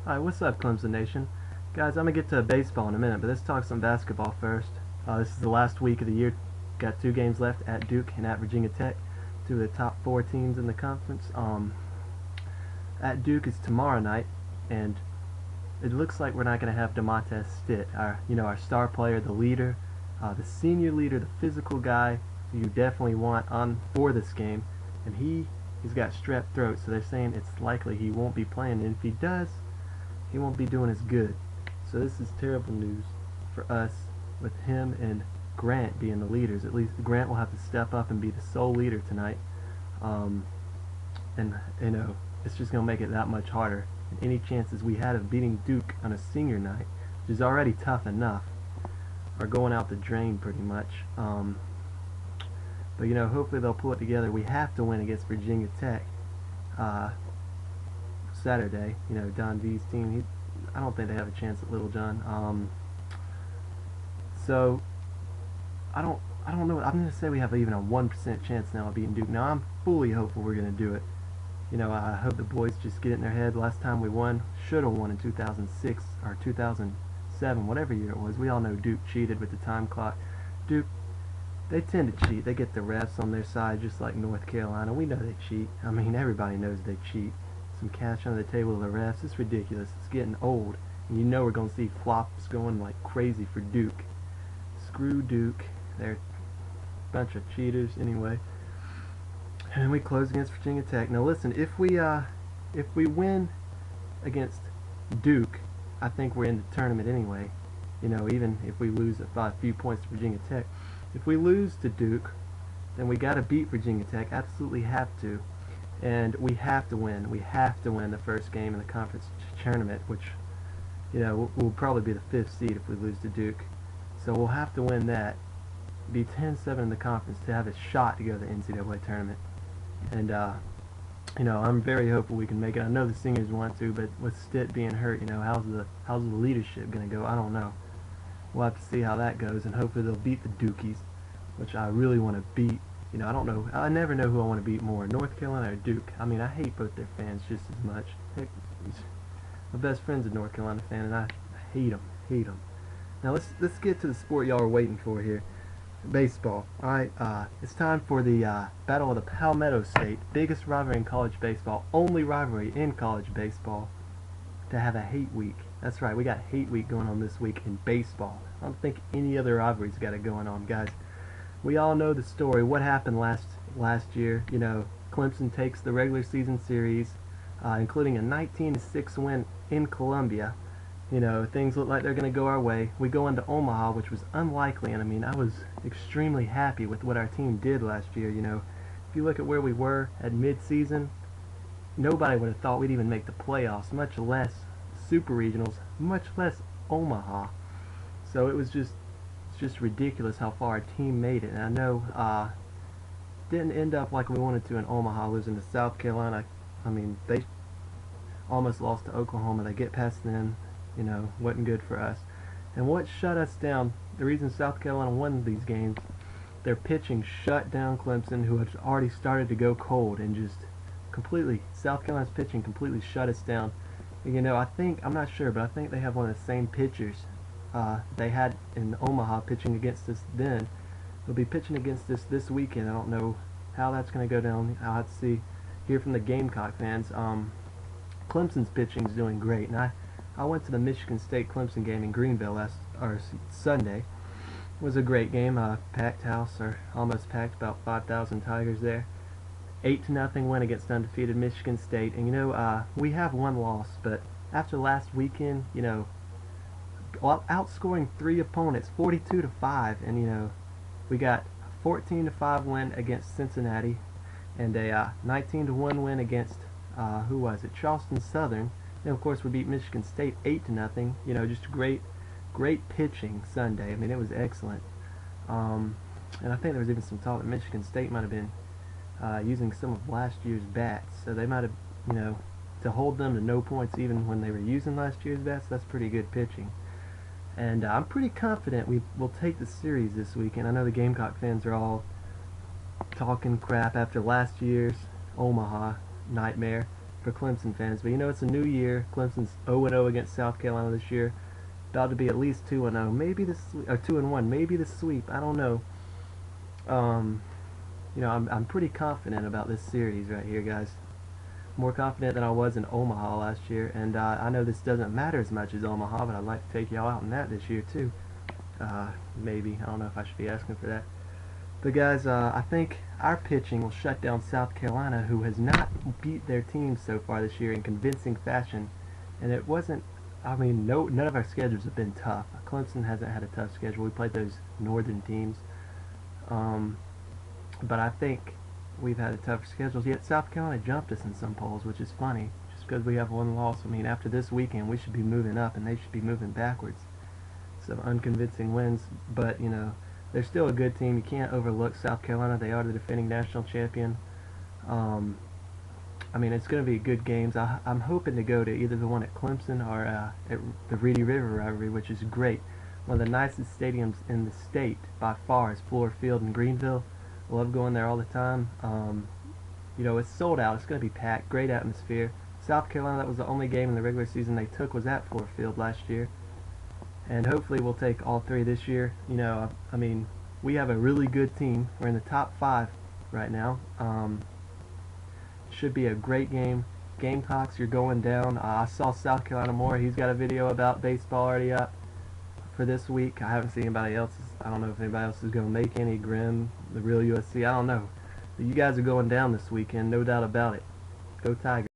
Alright, what's up, Clemson Nation? Guys, I'm going to get to baseball in a minute, but let's talk some basketball first. This is the last week of the year. Got 2 games left at Duke and at Virginia Tech. 2 of the top 4 teams in the conference. At Duke is tomorrow night, and it looks like we're not going to have DeMonte Stitt, our star player, the leader, the senior leader, the physical guy who you definitely want on for this game, and he's got strep throat, so they're saying it's likely he won't be playing, and if he does, he won't be doing as good. So this is terrible news for us with him and Grant being the leaders. At least Grant will have to step up and be the sole leader tonight. And it's just going to make it that much harder. And any chances we had of beating Duke on a senior night, which is already tough enough, are going out the drain pretty much. But hopefully they'll pull it together. We have to win against Virginia Tech Saturday. Don V's team, I don't think they have a chance at Little John. So I don't know. I'm going to say we have even a 1% chance now of beating Duke. Now I'm fully hopeful we're going to do it. I hope the boys just get it in their head. Last time we won, should have won in 2006 or 2007, whatever year it was. We all know Duke cheated with the time clock. Duke, they tend to cheat. They get the refs on their side just like North Carolina. We know they cheat. I mean, everybody knows they cheat. Some cash under the table of the refs. It's ridiculous. It's getting old. And we're going to see flops going like crazy for Duke. Screw Duke. They're a bunch of cheaters anyway. And then we close against Virginia Tech. Now listen, if we win against Duke, I think we're in the tournament anyway. Even if we lose by a few points to Virginia Tech. If we lose to Duke, then we got to beat Virginia Tech. Absolutely have to. And we have to win. We have to win the first game in the conference tournament, which, will probably be the 5th seed if we lose to Duke. So we'll have to win that. Be 10-7 in the conference to have a shot to go to the NCAA tournament. And I'm very hopeful we can make it. I know the singers want to, but with Stitt being hurt, how's the leadership gonna go? I don't know. We'll have to see how that goes, and hopefully they'll beat the Dookies, which I really want to beat. I don't know. I never know who I want to beat more, North Carolina or Duke. I mean, I hate both their fans just as much. Heck, my best friend's a North Carolina fan, and I hate them. Now let's get to the sport y'all are waiting for here, baseball. All right, it's time for the Battle of the Palmetto State, biggest rivalry in college baseball, only rivalry in college baseball to have a hate week. That's right, we got hate week going on this week in baseball. I don't think any other rivalry's got it going on, guys. We all know the story. What happened last year? Clemson takes the regular season series, including a 19-6 win in Columbia. Things look like they're going to go our way. We go into Omaha, which was unlikely, and I mean, I was extremely happy with what our team did last year. If you look at where we were at mid-season, nobody would have thought we'd even make the playoffs, much less super regionals, much less Omaha. So it's just ridiculous how far our team made it. And I know didn't end up like we wanted to in Omaha, losing to South Carolina. I mean, they almost lost to Oklahoma. They get past them, wasn't good for us. And what shut us down, the reason South Carolina won these games, their pitching shut down Clemson, who had already started to go cold, and just completely, South Carolina's pitching completely shut us down. And, I'm not sure, but I think they have one of the same pitchers they had in Omaha pitching against us then. They'll be pitching against us this weekend. I don't know how that's going to go down. I'll have to hear from the Gamecock fans. Clemson's pitching is doing great, and I went to the Michigan State Clemson game in Greenville Sunday. It was a great game, packed house, or almost packed, about 5,000 Tigers there. 8-0 win against undefeated Michigan State, and we have one loss, but after last weekend, outscoring 3 opponents 42-5, and we got a 14-5 win against Cincinnati, and a 19-1 win against who was it? Charleston Southern. And of course we beat Michigan State 8-0. Just great pitching Sunday. I mean, it was excellent. And I think there was even some talk that Michigan State might have been using some of last year's bats, so they might have, to hold them to no points even when they were using last year's bats. That's pretty good pitching. And I'm pretty confident we will take the series this weekend. I know the Gamecock fans are all talking crap after last year's Omaha nightmare. for Clemson fans. But you know, it's a new year. Clemson's 0-0 against South Carolina this year. About to be at least 2-0, maybe the or 2-1, maybe the sweep. I don't know. Um, you know, I'm pretty confident about this series right here, guys. More confident than I was in Omaha last year, and I know this doesn't matter as much as Omaha, but I'd like to take y'all out in that this year too. Maybe. I don't know if I should be asking for that. But guys, I think our pitching will shut down South Carolina, who has not beat their team so far this year in convincing fashion. And it wasn't, I mean, none of our schedules have been tough. Clemson hasn't had a tough schedule. We played those northern teams. But I think we've had a tougher schedule. Yet South Carolina jumped us in some polls, which is funny. Just because we have one loss, I mean, after this weekend, we should be moving up, and they should be moving backwards. Some unconvincing wins, but, you know, they're still a good team. You can't overlook South Carolina. They are the defending national champion. I mean, it's going to be good games. I'm hoping to go to either the one at Clemson or at the Reedy River rivalry, which is great. One of the nicest stadiums in the state by far is Floor Field in Greenville. I love going there all the time. You know, it's sold out. It's going to be packed. Great atmosphere. South Carolina, that was the only game in the regular season they took, was at Floor Field last year. And hopefully we'll take all three this year. You know, I mean, we have a really good team. We're in the top 5 right now. Should be a great game. Gamecocks, you're going down. I saw South Carolina Moore. He's got a video about baseball already up for this week. I haven't seen anybody else's. I don't know if anybody else is going to make any. Grimm, the real USC. I don't know. But you guys are going down this weekend, no doubt about it. Go Tigers.